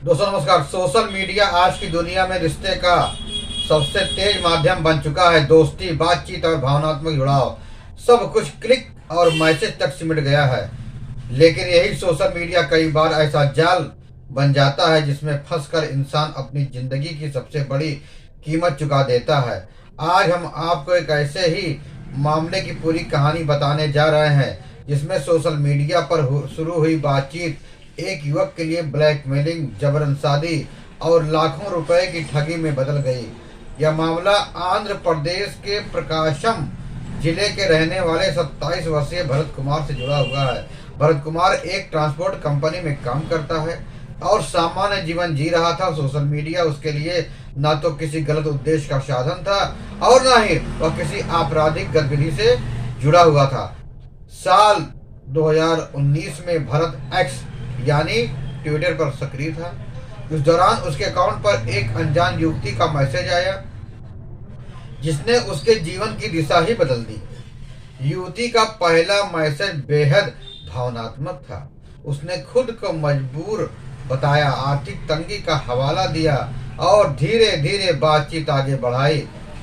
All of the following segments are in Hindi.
दोस्तों नमस्कार। सोशल मीडिया आज की दुनिया में रिश्ते का सबसे तेज माध्यम बन चुका है। दोस्ती, बातचीत और भावनात्मक जुड़ाव सब कुछ क्लिक और मैसेज तक सिमट गया है। लेकिन यही सोशल मीडिया कई बार ऐसा जाल बन जाता है जिसमें फंसकर इंसान अपनी जिंदगी की सबसे बड़ी कीमत चुका देता है। आज हम आपको एक ऐसे ही मामले की पूरी कहानी बताने जा रहे हैं जिसमें सोशल मीडिया पर शुरू हुई बातचीत एक युवक के लिए ब्लैकमेलिंग, जबरन शादी और लाखों रुपए की ठगी में बदल गई। यह मामला आंध्र प्रदेश के प्रकाशम जिले के रहने वाले 27 वर्षीय भरत कुमार से जुड़ा हुआ है। भरत कुमार एक ट्रांसपोर्ट कंपनी में काम करता है और सामान्य जीवन जी रहा था। सोशल मीडिया उसके लिए न तो किसी गलत उद्देश्य का साधन था और न ही वह किसी आपराधिक गतिविधि से जुड़ा हुआ था। साल 2019 में भरत एक्स यानी ट्विटर पर सक्रिय था। उस दौरान उसके अकाउंट पर एक अनजान युवती का मैसेज आया जिसने उसके जीवन की दिशा ही बदल दी। युवती का पहला मैसेज बेहद भावनात्मक था। उसने खुद को मजबूर बताया, आर्थिक तंगी का हवाला दिया और धीरे धीरे बातचीत आगे बढ़ाई।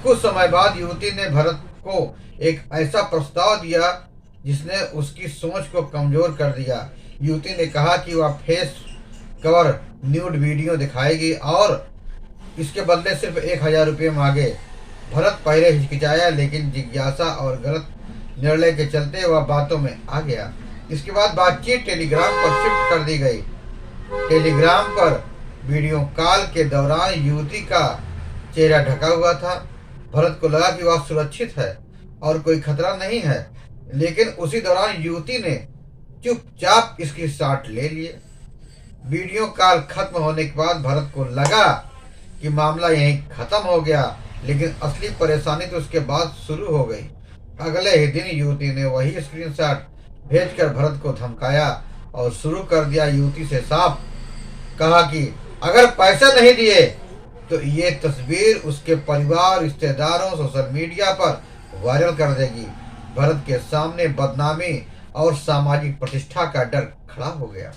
कुछ समय बाद युवती ने भरत को एक ऐसा प्रस्ताव दिया जिसने उसकी सोच को कमजोर कर दिया। युवती ने कहा कि वह फेस कवर न्यूड वीडियो दिखाएगी और इसके बदले सिर्फ 1000 रुपये मांगे। भरत पहले हिचकिचाया, लेकिन जिज्ञासा और गलत निर्णय के चलते वह बातों में आ गया। इसके बाद बातचीत टेलीग्राम पर शिफ्ट कर दी गई। टेलीग्राम पर वीडियो कॉल के दौरान युवती का चेहरा ढका हुआ था। भरत को लगा कि वह सुरक्षित है और कोई खतरा नहीं है, लेकिन उसी दौरान युवती ने चुपचाप इसकी शॉट ले लिए। वीडियो कॉल खत्म होने के बाद भरत को लगा कि मामला यहीं खत्म हो गया, लेकिन असली परेशानी तो उसके बाद शुरू हो गई। अगले ही दिन युवती ने वही स्क्रीनशॉट भेजकर भरत को धमकाया और शुरू कर दिया। युवती से साफ कहा कि अगर पैसा नहीं दिए तो ये तस्वीर उसके परिवार, रिश्तेदारों, सोशल मीडिया पर वायरल कर देगी। भरत के सामने बदनामी और सामाजिक प्रतिष्ठा का डर खड़ा हो गया।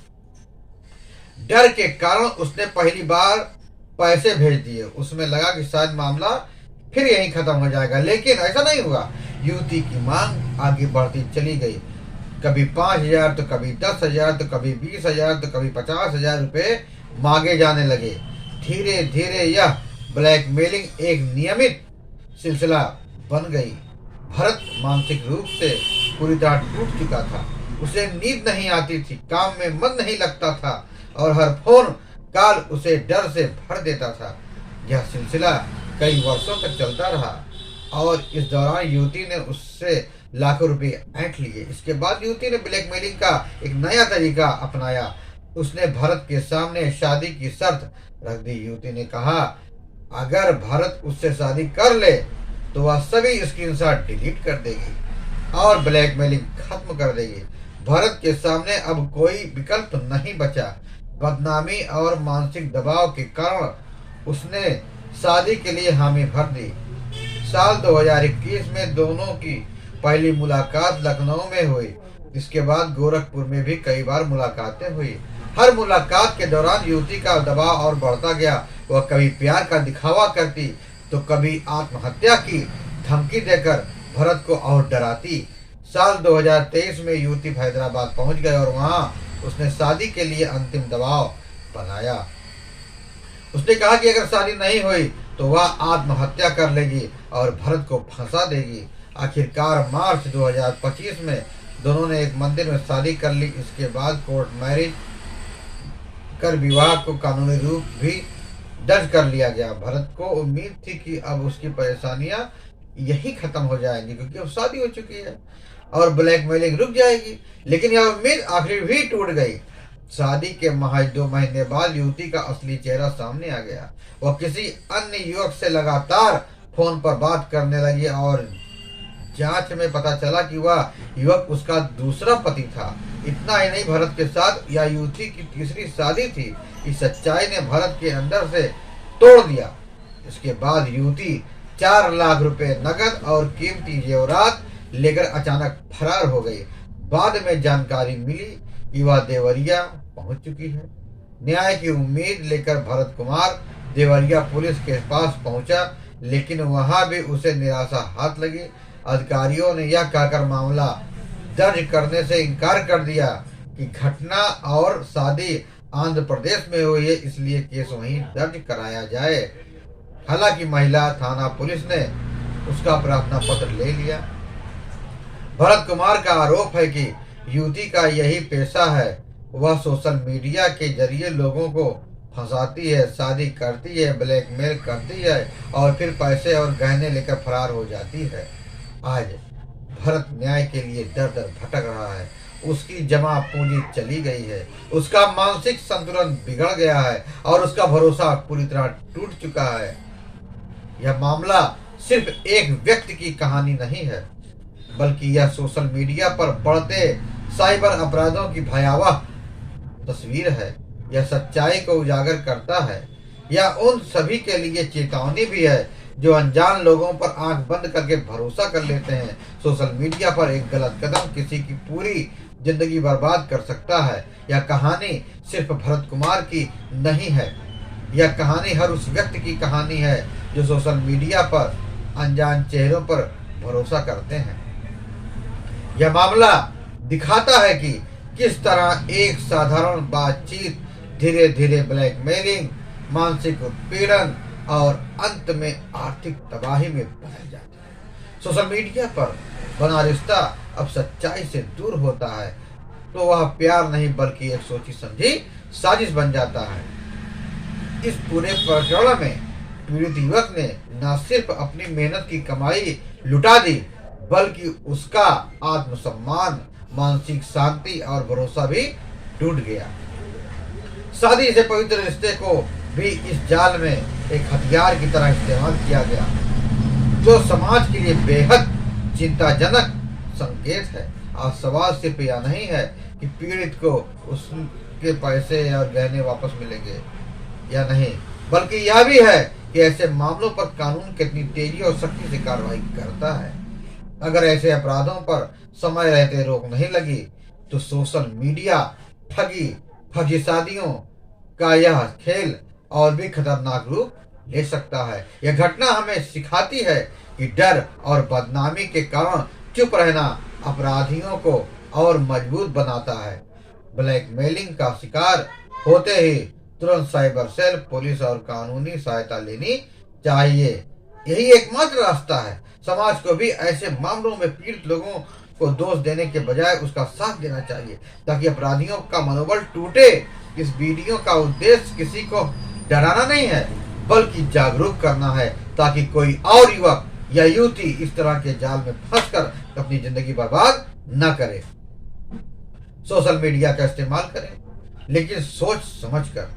डर के कारण उसने पहली बार पैसे भेज दिए। उसमें लगा कि शायद मामला फिर यहीं खत्म हो जाएगा, लेकिन ऐसा नहीं हुआ। युवती की मांग आगे बढ़ती चली गई। कभी 5000 तो कभी 10,000 तो कभी 20,000 तो कभी 50,000 रुपए मांगे जाने लगे। धीरे धीरे यह ब्लैकमेलिंग एक नियमित सिलसिला बन गई। भरत मानसिक रूप से पूरी तरह टूट चुका था। उसे नींद नहीं आती थी, काम में मन नहीं लगता था और हर फोन कॉल उसे डर से भर देता था। यह सिलसिला कई वर्षों तक चलता रहा और इस दौरान युवती ने उससे लाखों रुपए ऐंठ लिए। इसके बाद युवती ने ब्लैकमेलिंग का एक नया तरीका अपनाया। उसने भरत के सामने शादी की शर्त रख दी। युवती ने कहा अगर भरत उससे शादी कर ले तो वह सभी स्क्रीनशॉट डिलीट कर देगी और ब्लैकमेलिंग खत्म कर देगी। भरत के सामने अब कोई विकल्प नहीं बचा। बदनामी और मानसिक दबाव के कारण उसने शादी के लिए हामी भर दी। साल 2021 में दोनों की पहली मुलाकात लखनऊ में हुई। इसके बाद गोरखपुर में भी कई बार मुलाकातें हुई। हर मुलाकात के दौरान युवती का दबाव और बढ़ता गया। वह कभी प्यार का दिखावा करती तो कभी आत्महत्या की धमकी देकर भरत को और डराती। साल 2023 में युवती हैदराबाद पहुंच गई और वहां उसने शादी के लिए अंतिम दबाव बनाया। उसने कहा कि अगर शादी नहीं हुई तो वह आत्महत्या कर लेगी और भरत को फंसा देगी। आखिरकार मार्च 2025 में दोनों ने एक मंदिर में शादी कर ली। इसके बाद कोर्ट मैरिज कर विवाह को कानूनी रूप भी दर्ज कर लिया गया। भरत को उम्मीद थी कि अब उसकी परेशानियां यही खत्म हो जाएंगी, क्योंकि अब शादी हो चुकी है और ब्लैकमेलिंग रुक जाएगी। लेकिन यह उम्मीद आखिर भी टूट गई। शादी के महज 2 महीने बाद युवती का असली चेहरा सामने आ गया। वह किसी अन्य युवक से लगातार फोन पर बात करने लगी और जांच में पता चला कि वह युवक उसका दूसरा पति था। इतना ही नहीं, भरत के साथ यह युवती की तीसरी शादी थी। इस सच्चाई ने भरत के अंदर से तोड़ दिया। इसके बाद युवती 4 लाख रुपए नकद और कीमती जेवरात लेकर अचानक फरार हो गई। बाद में जानकारी मिली कि वह देवरिया पहुंच चुकी है। न्याय की उम्मीद लेकर भरत कुमार देवरिया पुलिस के पास पहुंचा, लेकिन वहां भी उसे निराशा हाथ लगी। अधिकारियों ने यह कहकर मामला दर्ज करने से इनकार कर दिया कि घटना और शादी आंध्र प्रदेश में हुई है, इसलिए केस वहीं दर्ज कराया जाए। हालांकि महिला थाना पुलिस ने उसका प्रार्थना पत्र ले लिया। भरत कुमार का आरोप है कि युवती का यही पेशा है, वह सोशल मीडिया के जरिए लोगों को फंसाती है, शादी करती है, ब्लैकमेल करती है और फिर पैसे और गहने लेकर फरार हो जाती है। आज भरत न्याय के लिए दर दर भटक रहा है। उसकी जमा पूंजी चली गई है, उसका मानसिक संतुलन बिगड़ गया है और उसका भरोसा पूरी तरह टूट चुका है। यह मामला सिर्फ एक व्यक्ति की कहानी नहीं है, बल्कि यह सोशल मीडिया पर बढ़ते साइबर अपराधों की भयावह तस्वीर है। यह सच्चाई को उजागर करता है। यह उन सभी के लिए चेतावनी भी है जो अनजान लोगों पर आंख बंद करके भरोसा कर लेते हैं। सोशल मीडिया पर एक गलत कदम किसी की पूरी जिंदगी बर्बाद कर सकता है। यह कहानी सिर्फ भरत कुमार की नहीं है, यह कहानी हर उस व्यक्ति की कहानी है जो सोशल मीडिया पर अनजान चेहरों पर भरोसा करते हैं। यह मामला दिखाता है कि किस तरह एक साधारण बातचीत धीरे धीरे ब्लैकमेलिंग, मानसिक उत्पीड़न और अंत में आर्थिक तबाही में बदल जाती है। सोशल मीडिया पर बना रिश्ता अब सच्चाई से दूर होता है तो वह प्यार नहीं बल्कि एक सोची समझी साजिश बन जाता है। इस पूरे प्रकरण में पीड़ित युवक ने न सिर्फ अपनी मेहनत की कमाई लुटा दी, बल्कि उसका आत्मसम्मान, मानसिक शांति और भरोसा भी टूट गया। शादी से पवित्र रिश्ते को भी इस जाल में एक हथियार की तरह इस्तेमाल किया गया, जो समाज के लिए बेहद चिंताजनक संकेत है। आज सवाल सिर्फ यह नहीं है कि पीड़ित को उसके पैसे और गहने वापस मिलेंगे या नहीं, बल्कि यह भी है कि ऐसे मामलों पर कानून कितनी तेजी और सख्ती से कार्रवाई करता है। अगर ऐसे अपराधों पर समय रहते रोक नहीं लगी तो सोशल मीडिया ठगी, फर्जी शादियों का यह खेल और भी खतरनाक रूप ले सकता है। यह घटना हमें सिखाती है कि डर और बदनामी के कारण चुप रहना अपराधियों को और मजबूत बनाता है। ब्लैकमेलिंग का शिकार होते ही तुरंत साइबर सेल, पुलिस और कानूनी सहायता लेनी चाहिए। यही एकमात्र रास्ता है। समाज को भी ऐसे मामलों में पीड़ित लोगों को दोष देने के बजाय उसका साथ देना चाहिए ताकि अपराधियों का मनोबल टूटे। इस वीडियो का उद्देश्य किसी को डराना नहीं है, बल्कि जागरूक करना है ताकि कोई और युवक या युवती इस तरह के जाल में फंसकर अपनी जिंदगी बर्बाद न करे। सोशल मीडिया का इस्तेमाल करें, लेकिन सोच समझकर,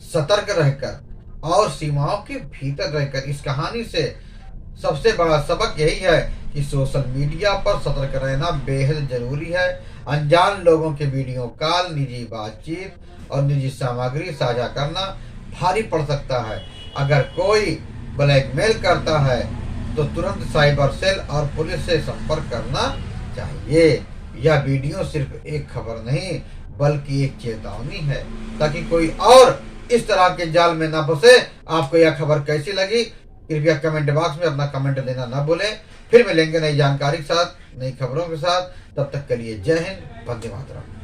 सतर्क रहकर और सीमाओं के भीतर रहकर। इस कहानी से सबसे बड़ा सबक यही है कि सोशल मीडिया पर सतर्क रहना बेहद जरूरी है। अनजान लोगों के वीडियो कॉल, निजी बातचीत और निजी सामग्री साझा करना भारी पड़ सकता है। अगर कोई ब्लैकमेल करता है तो तुरंत साइबर सेल और पुलिस से संपर्क करना चाहिए। यह वीडियो सिर्फ एक खबर नहीं बल्कि एक चेतावनी है ताकि कोई और इस तरह के जाल में ना फंसे। आपको यह खबर कैसी लगी कृपया कमेंट बॉक्स में अपना कमेंट देना ना भूलें। फिर मिलेंगे नई जानकारी के साथ, नई खबरों के साथ। तब तक के लिए जय हिंद, वंदे मातरम।